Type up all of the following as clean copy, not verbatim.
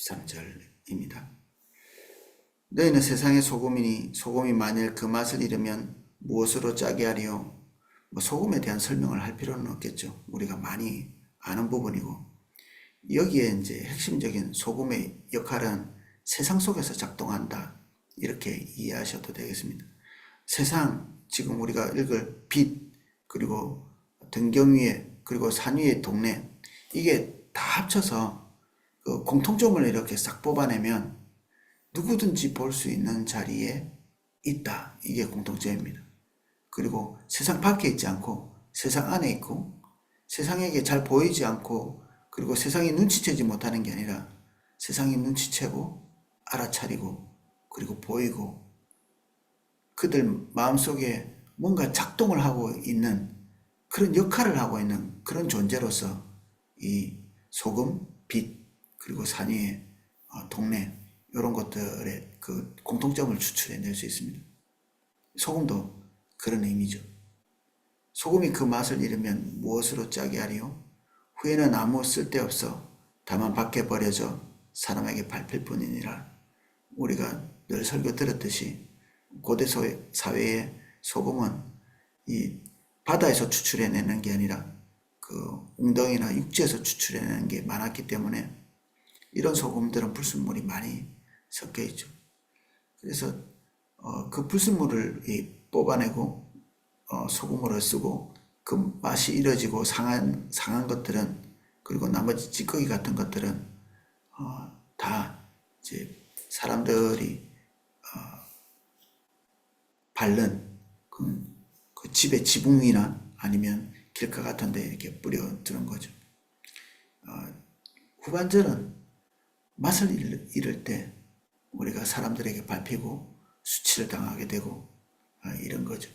13절입니다. 너희는 세상의 소금이니 소금이 만일 그 맛을 잃으면 무엇으로 짜게 하리요? 소금에 대한 설명을 할 필요는 없겠죠. 우리가 많이 아는 부분이고, 여기에 이제 핵심적인 소금의 역할은 세상 속에서 작동한다, 이렇게 이해하셔도 되겠습니다. 세상, 지금 우리가 읽을 빛, 그리고 등경 위에, 그리고 산 위의 동네, 이게 다 합쳐서 그 공통점을 이렇게 싹 뽑아내면 누구든지 볼 수 있는 자리에 있다, 이게 공통점입니다. 그리고 세상 밖에 있지 않고 세상 안에 있고, 세상에게 잘 보이지 않고, 그리고 세상이 눈치채지 못하는 게 아니라 세상이 눈치채고 알아차리고 그리고 보이고, 그들 마음속에 뭔가 작동을 하고 있는 그런 역할을 하고 있는 그런 존재로서 이 소금, 빛, 그리고 산 위의 동네, 이런 것들의 그 공통점을 추출해낼 수 있습니다. 소금도 그런 의미죠. 소금이 그 맛을 잃으면 무엇으로 짜게 하리요? 후에는 아무 쓸데없어 다만 밖에 버려져 사람에게 밟힐 뿐이니라. 우리가 늘 설교 들었듯이 고대 사회의 소금은 이 바다에서 추출해내는 게 아니라 그 웅덩이나 육지에서 추출해내는 게 많았기 때문에 이런 소금들은 불순물이 많이 섞여 있죠. 그래서 그 불순물을 뽑아내고 소금으로 쓰고, 그 맛이 잃어지고 상한 것들은, 그리고 나머지 찌꺼기 같은 것들은 다 이제 사람들이 밟는 그 집의 지붕 위나 아니면 길가 같은 데 이렇게 뿌려두는 거죠. 후반절은 맛을 잃을 때 우리가 사람들에게 밟히고 수치를 당하게 되고 이런 거죠.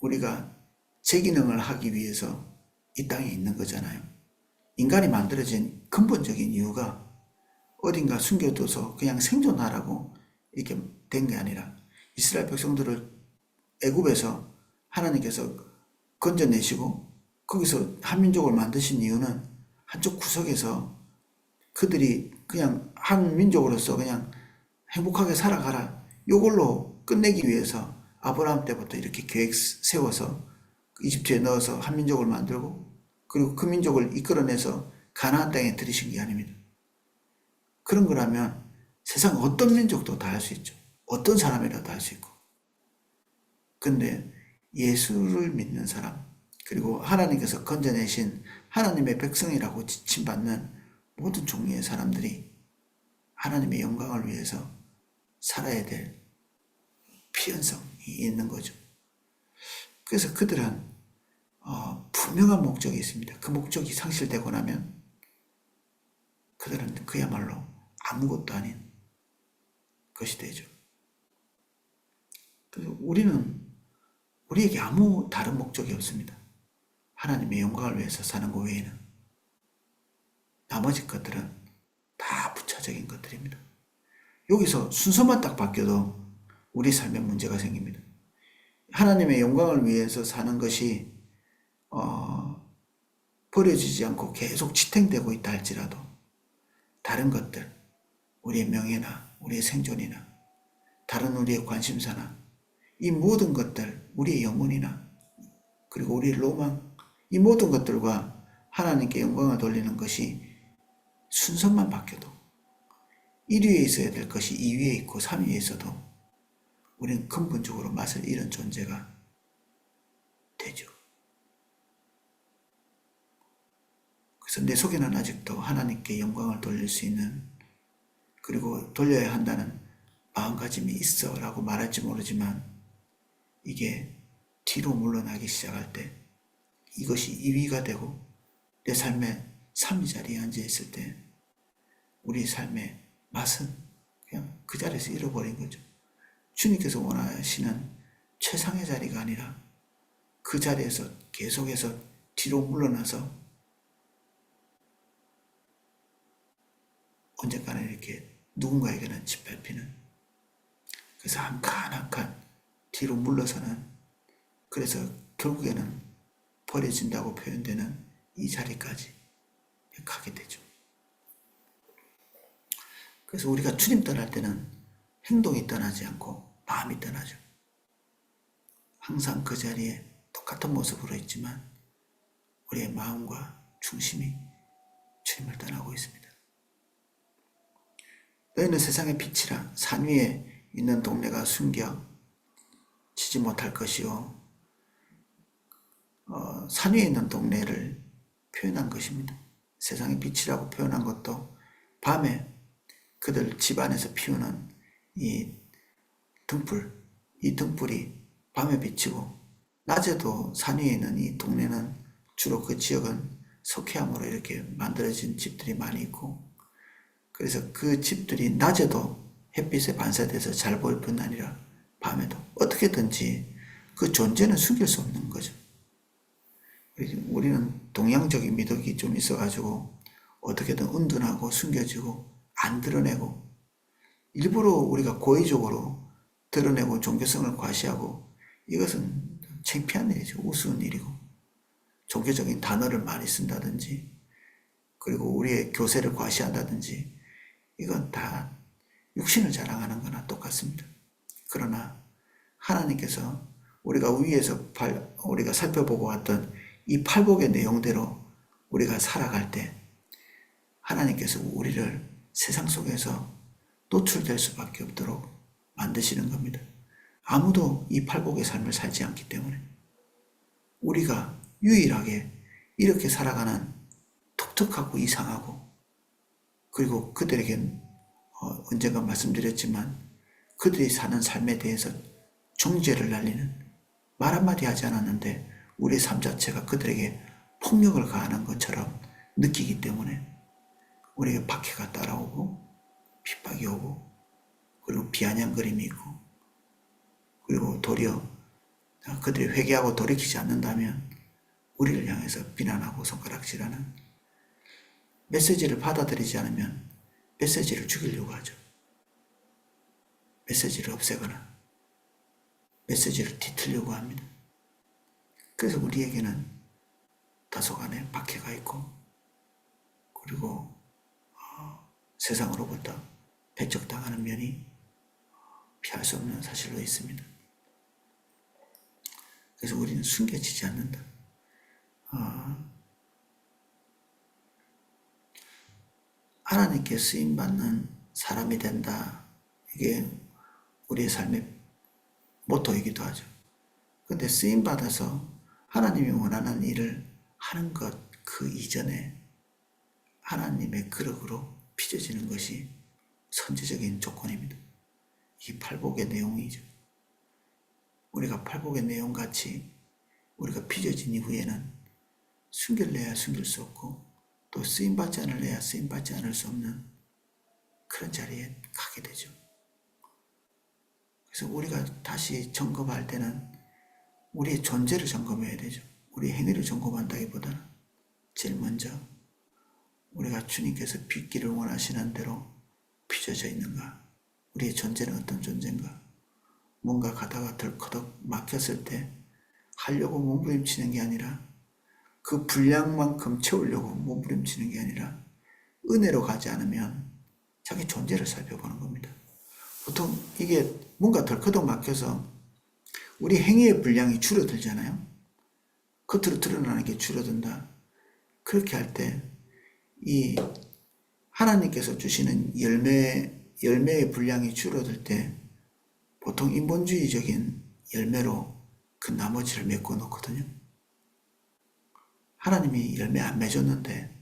우리가 제 기능을 하기 위해서 이 땅에 있는 거잖아요. 인간이 만들어진 근본적인 이유가 어딘가 숨겨둬서 그냥 생존하라고 이렇게 된 게 아니라, 이스라엘 백성들을 애굽에서 하나님께서 건져내시고 거기서 한민족을 만드신 이유는 한쪽 구석에서 그들이 그냥 한 민족으로서 그냥 행복하게 살아가라, 요걸로 끝내기 위해서 아브라함 때부터 이렇게 계획 세워서 이집트에 넣어서 한 민족을 만들고, 그리고 그 민족을 이끌어내서 가나안 땅에 들이신 게 아닙니다. 그런 거라면 세상 어떤 민족도 다 할 수 있죠. 어떤 사람이라도 다 할 수 있고. 근데 예수를 믿는 사람, 그리고 하나님께서 건져내신 하나님의 백성이라고 지칭받는 모든 종류의 사람들이 하나님의 영광을 위해서 살아야 될 필연성이 있는 거죠. 그래서 그들은 분명한 목적이 있습니다. 그 목적이 상실되고 나면 그들은 그야말로 아무것도 아닌 것이 되죠. 그래서 우리에게 아무 다른 목적이 없습니다. 하나님의 영광을 위해서 사는 것 외에는. 나머지 것들은 다 부차적인 것들입니다. 여기서 순서만 딱 바뀌어도 우리 삶에 문제가 생깁니다. 하나님의 영광을 위해서 사는 것이 버려지지 않고 계속 지탱되고 있다 할지라도, 다른 것들, 우리의 명예나 우리의 생존이나 다른 우리의 관심사나 이 모든 것들, 우리의 영혼이나 그리고 우리의 로망, 이 모든 것들과 하나님께 영광을 돌리는 것이 순서만 바뀌어도 1위에 있어야 될 것이 2위에 있고 3위에 있어도 우리는 근본적으로 맛을 잃은 존재가 되죠. 그래서 내 속에는 아직도 하나님께 영광을 돌릴 수 있는, 그리고 돌려야 한다는 마음가짐이 있어 라고 말할지 모르지만, 이게 뒤로 물러나기 시작할 때, 이것이 2위가 되고 내 삶의 3위 자리에 앉아 있을 때 우리 삶의 맛은 그냥 그 자리에서 잃어버린 거죠. 주님께서 원하시는 최상의 자리가 아니라 그 자리에서 계속해서 뒤로 물러나서 언젠가는 이렇게 누군가에게는 짓밟히는, 그래서 한 칸 한 칸 뒤로 물러서는, 그래서 결국에는 버려진다고 표현되는 이 자리까지 가게 되죠. 그래서 우리가 주님 떠날 때는 행동이 떠나지 않고 마음이 떠나죠. 항상 그 자리에 똑같은 모습으로 있지만 우리의 마음과 중심이 주님을 떠나고 있습니다. 너희는 세상의 빛이라. 산 위에 있는 동네가 숨겨지지 못할 것이요. 산 위에 있는 동네를 표현한 것입니다. 세상의 빛이라고 표현한 것도 밤에 그들 집 안에서 피우는 이 등불이 밤에 비치고, 낮에도 산 위에 있는 이 동네는 주로 그 지역은 석회암으로 이렇게 만들어진 집들이 많이 있고, 그래서 그 집들이 낮에도 햇빛에 반사돼서 잘 보일 뿐 아니라 밤에도 어떻게든지 그 존재는 숨길 수 없는 거죠. 우리는 동양적인 미덕이 좀 있어가지고 어떻게든 은둔하고 숨겨지고 안 드러내고, 일부러 우리가 고의적으로 드러내고 종교성을 과시하고, 이것은 창피한 일이죠. 우스운 일이고, 종교적인 단어를 많이 쓴다든지, 그리고 우리의 교세를 과시한다든지, 이건 다 육신을 자랑하는 거나 똑같습니다. 그러나 하나님께서 우리가 위에서 우리가 살펴보고 왔던 이 팔복의 내용대로 우리가 살아갈 때 하나님께서 우리를 세상 속에서 노출될 수밖에 없도록 만드시는 겁니다. 아무도 이 팔복의 삶을 살지 않기 때문에 우리가 유일하게 이렇게 살아가는 독특하고 이상하고, 그리고 그들에겐 언젠가 말씀드렸지만 그들이 사는 삶에 대해서 정죄를 날리는, 말 한마디 하지 않았는데 우리의 삶 자체가 그들에게 폭력을 가하는 것처럼 느끼기 때문에 우리에게 박해가 따라오고 핍박이 오고, 그리고 비아냥거림이 있고, 그리고 도리어 그들이 회개하고 돌이키지 않는다면 우리를 향해서 비난하고 손가락질하는, 메시지를 받아들이지 않으면 메시지를 죽이려고 하죠. 메시지를 없애거나 메시지를 뒤틀려고 합니다. 그래서 우리에게는 다소간의 박해가 있고, 그리고 세상으로부터 배척당하는 면이 피할 수 없는 사실로 있습니다. 그래서 우리는 숨겨지지 않는다. 하나님께 쓰임받는 사람이 된다. 이게 우리의 삶의 모토이기도 하죠. 근데 쓰임받아서 하나님이 원하는 일을 하는 것 그 이전에 하나님의 그릇으로 빚어지는 것이 선제적인 조건입니다. 이 팔복의 내용이죠. 우리가 팔복의 내용같이 우리가 빚어진 이후에는 숨길래야 숨길 수 없고, 또 쓰임받지 않을래야 쓰임받지 않을 수 없는 그런 자리에 가게 되죠. 그래서 우리가 다시 점검할 때는 우리의 존재를 점검해야 되죠. 우리의 행위를 점검한다기보다는 제일 먼저 우리가 주님께서 빚기를 원하시는 대로 빚어져 있는가, 우리의 존재는 어떤 존재인가, 뭔가 가다가 덜커덕 막혔을 때 하려고 몸부림치는 게 아니라, 그 분량만큼 채우려고 몸부림치는 게 아니라 은혜로 가지 않으면 자기 존재를 살펴보는 겁니다. 보통 이게 뭔가 덜커덕 막혀서 우리 행위의 분량이 줄어들잖아요. 겉으로 드러나는 게 줄어든다. 그렇게 할 때 이 하나님께서 주시는 열매의 분량이 줄어들 때 보통 인본주의적인 열매로 그 나머지를 메꿔 놓거든요. 하나님이 열매 안 맺었는데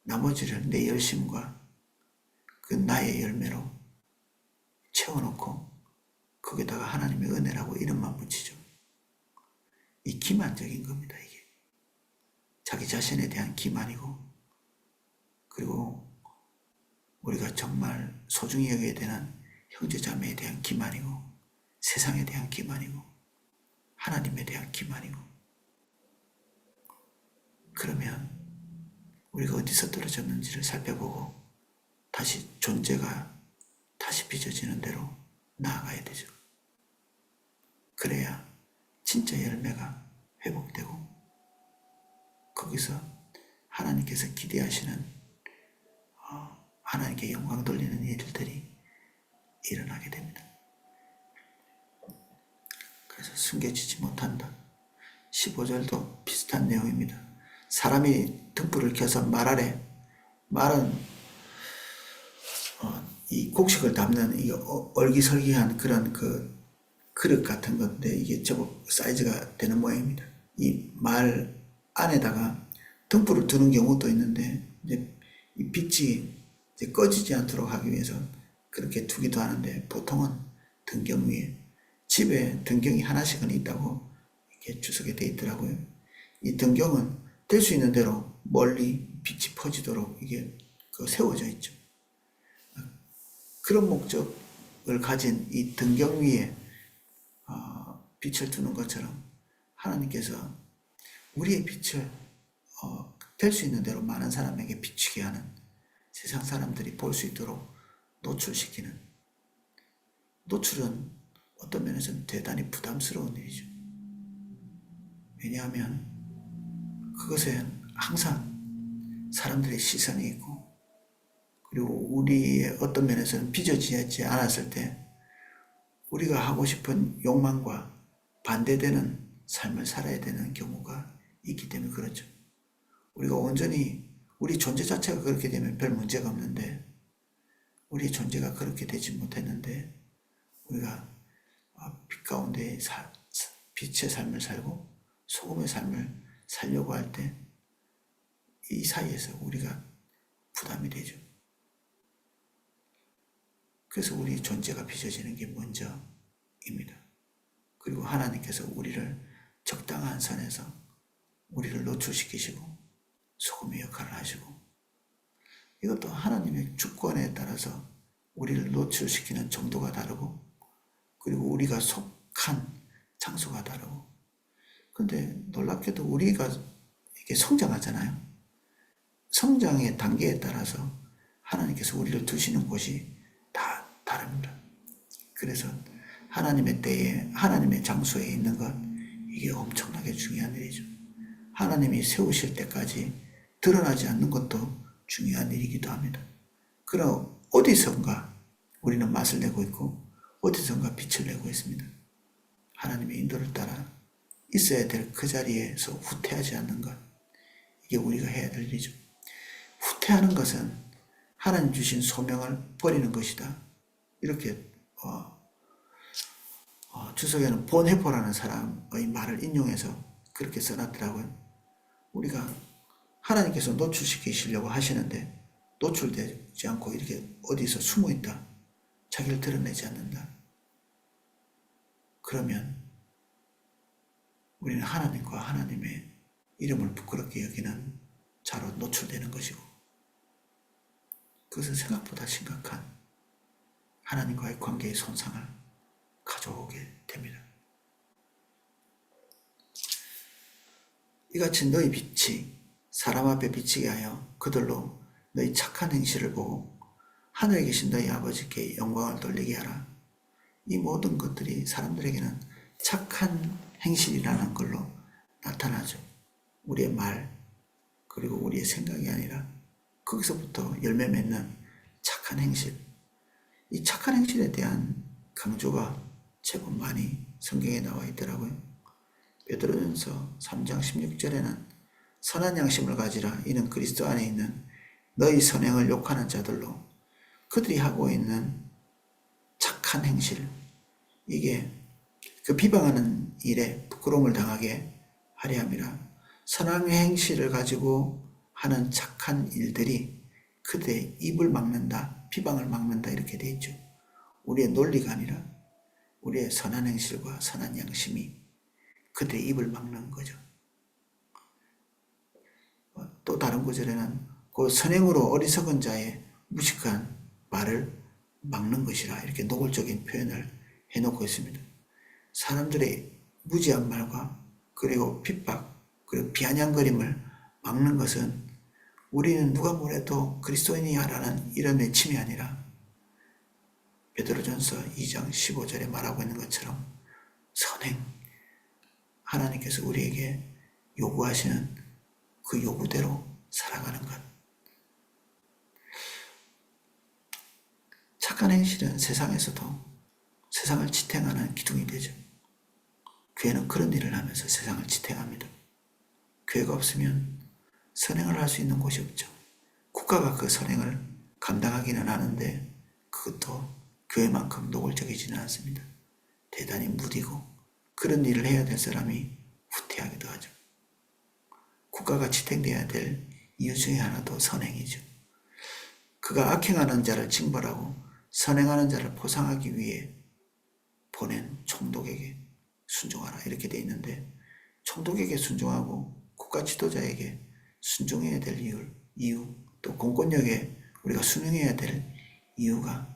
나머지를 내 열심과 그 나의 열매로 채워놓고 거기다가 하나님의 은혜라고 이름만 붙이죠. 이 기만적인 겁니다. 이게 자기 자신에 대한 기만이고, 그리고 우리가 정말 소중히 여겨야 되는 형제자매에 대한 기만이고, 세상에 대한 기만이고, 하나님에 대한 기만이고. 그러면 우리가 어디서 떨어졌는지를 살펴보고 다시 존재가 다시 빚어지는 대로 나아가야 되죠. 그래야 진짜 열매가 회복되고, 거기서 하나님께서 기대하시는 하나님께 영광 돌리는 일들이 일어나게 됩니다. 그래서 숨겨지지 못한다. 15절도 비슷한 내용입니다. 사람이 등불을 켜서 말 아래, 말은 이 곡식을 담는 이 얼기설기한 그런 그 그릇 같은 건데 이게 제법 사이즈가 되는 모양입니다. 이 말 안에다가 등불을 두는 경우도 있는데 이제 이 빛이 이제 꺼지지 않도록 하기 위해서 그렇게 두기도 하는데 보통은 등경 위에 집에 등경이 하나씩은 있다고 이렇게 주석에 돼 있더라고요. 이 등경은 될 수 있는 대로 멀리 빛이 퍼지도록 이게 세워져 있죠. 그런 목적을 가진 이 등경 위에 빛을 두는 것처럼 하나님께서 우리의 빛을 될 수 있는 대로 많은 사람에게 비추게 하는, 세상 사람들이 볼 수 있도록 노출시키는, 노출은 어떤 면에서는 대단히 부담스러운 일이죠. 왜냐하면 그것엔 항상 사람들의 시선이 있고, 그리고 우리의 어떤 면에서는 빚어지지 않았을 때 우리가 하고 싶은 욕망과 반대되는 삶을 살아야 되는 경우가 있기 때문에 그렇죠. 우리가 온전히 우리 존재 자체가 그렇게 되면 별 문제가 없는데, 우리 존재가 그렇게 되지 못했는데 우리가 빛 가운데 빛의 삶을 살고 소금의 삶을 살려고 할 때 이 사이에서 우리가 부담이 되죠. 그래서 우리 존재가 빚어지는 게 먼저입니다. 그리고 하나님께서 우리를 적당한 선에서 우리를 노출시키시고 소금의 역할을 하시고, 이것도 하나님의 주권에 따라서 우리를 노출시키는 정도가 다르고, 그리고 우리가 속한 장소가 다르고. 근데 놀랍게도 우리가 이렇게 성장하잖아요. 성장의 단계에 따라서 하나님께서 우리를 두시는 곳이 다 다릅니다. 그래서 하나님의 때에 하나님의 장소에 있는 것, 이게 엄청나게 중요한 일이죠. 하나님이 세우실 때까지 드러나지 않는 것도 중요한 일이기도 합니다. 그럼 어디선가 우리는 맛을 내고 있고 어디선가 빛을 내고 있습니다. 하나님의 인도를 따라 있어야 될 그 자리에서 후퇴하지 않는 것, 이게 우리가 해야 될 일이죠. 후퇴하는 것은 하나님 주신 소명을 버리는 것이다. 이렇게 주석에는 본 헤퍼라는 사람의 말을 인용해서 그렇게 써놨더라고요. 우리가 하나님께서 노출시키시려고 하시는데 노출되지 않고 이렇게 어디서 숨어있다, 자기를 드러내지 않는다, 그러면 우리는 하나님과 하나님의 이름을 부끄럽게 여기는 자로 노출되는 것이고, 그것은 생각보다 심각한 하나님과의 관계의 손상을 가져오게 됩니다. 이같이 너희 빛이 사람 앞에 비치게 하여 그들로 너희 착한 행실을 보고 하늘에 계신 너희 아버지께 영광을 돌리게 하라. 이 모든 것들이 사람들에게는 착한 행실이라는 걸로 나타나죠. 우리의 말, 그리고 우리의 생각이 아니라 거기서부터 열매 맺는 착한 행실. 이 착한 행실에 대한 강조가 제법 많이 성경에 나와 있더라고요. 베드로전서 3장 16절에는 선한 양심을 가지라. 이는 그리스도 안에 있는 너희 선행을 욕하는 자들로 그들이 하고 있는 착한 행실, 이게 그 비방하는 일에 부끄러움을 당하게 하려 함이라. 선한 행실을 가지고 하는 착한 일들이 그들의 입을 막는다, 비방을 막는다, 이렇게 되어 있죠. 우리의 논리가 아니라 우리의 선한 행실과 선한 양심이 그들의 입을 막는 거죠. 또 다른 구절에는 그 선행으로 어리석은 자의 무식한 말을 막는 것이라, 이렇게 노골적인 표현을 해놓고 있습니다. 사람들의 무지한 말과 그리고 핍박, 그리고 비아냥거림을 막는 것은 우리는 누가 뭐래도 그리스도인이야 라는 이런 외침이 아니라 베드로전서 2장 15절에 말하고 있는 것처럼 선행, 하나님께서 우리에게 요구하시는 그 요구대로 살아가는 것. 착한 행실은 세상에서도 세상을 지탱하는 기둥이 되죠. 교회는 그런 일을 하면서 세상을 지탱합니다. 교회가 없으면 선행을 할 수 있는 곳이 없죠. 국가가 그 선행을 감당하기는 하는데 그것도 교회만큼 노골적이지는 않습니다. 대단히 무디고 그런 일을 해야 될 사람이 후퇴하기도 하죠. 국가가 지탱돼야 될 이유 중에 하나도 선행이죠. 그가 악행하는 자를 징벌하고 선행하는 자를 포상하기 위해 보낸 총독에게 순종하라 이렇게 돼 있는데, 총독에게 순종하고 국가 지도자에게 순종해야 될 이유, 또 공권력에 우리가 순응해야 될 이유가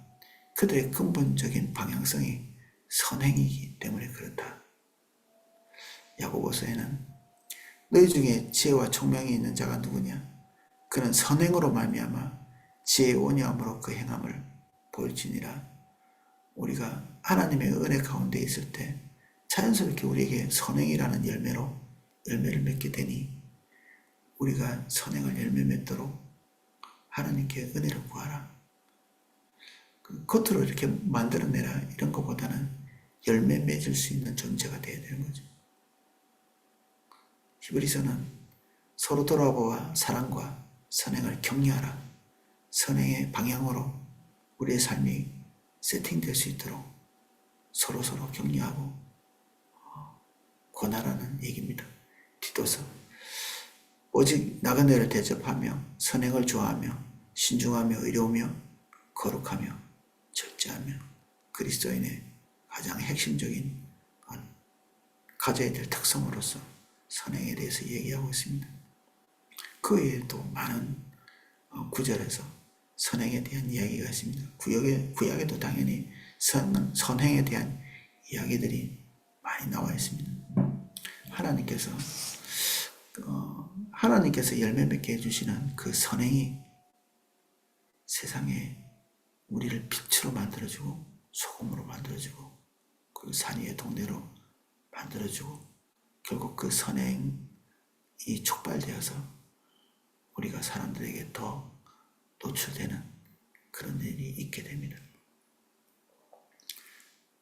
그들의 근본적인 방향성이 선행이기 때문에 그렇다. 야고보서에는 너희 중에 지혜와 총명이 있는 자가 누구냐? 그는 선행으로 말미암아 지혜의 온유함으로 그 행함을 보일지니라. 우리가 하나님의 은혜 가운데 있을 때 자연스럽게 우리에게 선행이라는 열매를 맺게 되니 우리가 선행을 열매 맺도록 하나님께 은혜를 구하라. 겉으로 이렇게 만들어내라 이런 것보다는 열매 맺을 수 있는 존재가 되어야 되는 거죠. 히브리서는 서로 돌아보아 사랑과 선행을 격려하라. 선행의 방향으로 우리의 삶이 세팅될 수 있도록 서로 격려하고 권하라는 얘기입니다. 디도서 오직 나그네를 대접하며 선행을 좋아하며 신중하며 의로우며 거룩하며 절제하며 그리스도인의 가장 핵심적인 가져야 될 특성으로서 선행에 대해서 얘기하고 있습니다. 그 외에도 많은 구절에서 선행에 대한 이야기가 있습니다. 구약에도 당연히 선행에 대한 이야기들이 많이 나와 있습니다. 하나님께서 열매 맺게 해주시는 그 선행이 세상에 우리를 빛으로 만들어주고 소금으로 만들어주고 그리고 산 위의 동네로 만들어주고 결국 그 선행이 촉발되어서 우리가 사람들에게 더 노출되는 그런 일이 있게 됩니다.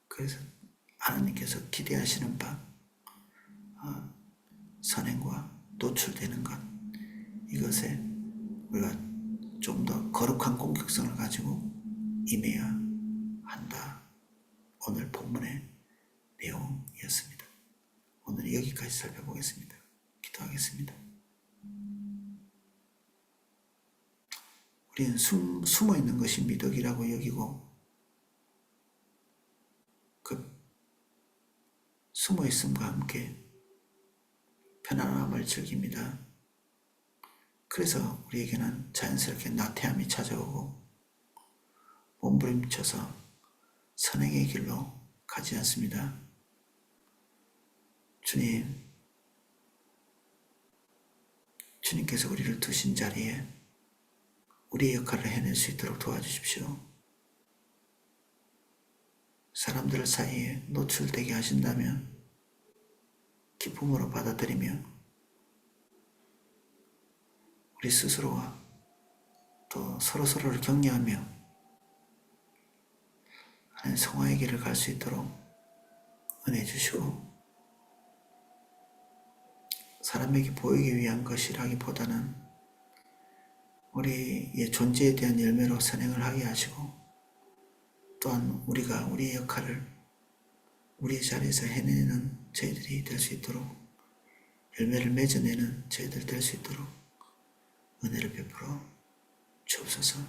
그래서 하나님께서 기대하시는 바 선행과 노출되는 것, 이것에 우리가 좀 더 거룩한 공격성을 가지고 임해야 한다. 오늘 본문의 내용이었습니다. 오늘 여기까지 살펴보겠습니다. 기도하겠습니다. 우리는 숨어 있는 것이 미덕이라고 여기고 그 숨어 있음과 함께 편안함을 즐깁니다. 그래서 우리에게는 자연스럽게 나태함이 찾아오고 몸부림쳐서 선행의 길로 가지 않습니다. 주님께서 우리를 두신 자리에 우리의 역할을 해낼 수 있도록 도와주십시오. 사람들 사이에 노출되게 하신다면 기쁨으로 받아들이며 우리 스스로와 또 서로를 격려하며 하나님 성화의 길을 갈 수 있도록 은혜 주시고, 사람에게 보이기 위한 것이라기보다는 우리의 존재에 대한 열매로 선행을 하게 하시고, 또한 우리가 우리의 역할을 우리의 자리에서 해내는 저희들이 될 수 있도록, 열매를 맺어내는 저희들 될 수 있도록 은혜를 베풀어 주옵소서.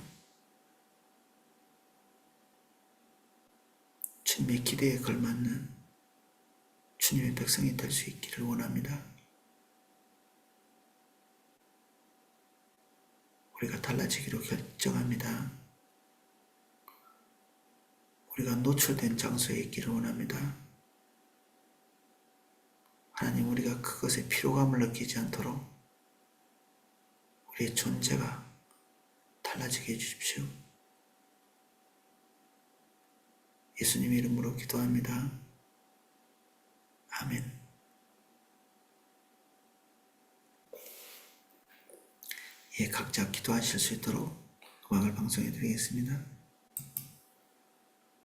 주님의 기대에 걸맞는 주님의 백성이 될 수 있기를 원합니다. 우리가 달라지기로 결정합니다. 우리가 노출된 장소에 있기를 원합니다. 하나님, 우리가 그것에 피로감을 느끼지 않도록 우리의 존재가 달라지게 해주십시오. 예수님 이름으로 기도합니다. 아멘. 각자 기도하실 수 있도록 음악을 방송해 드리겠습니다.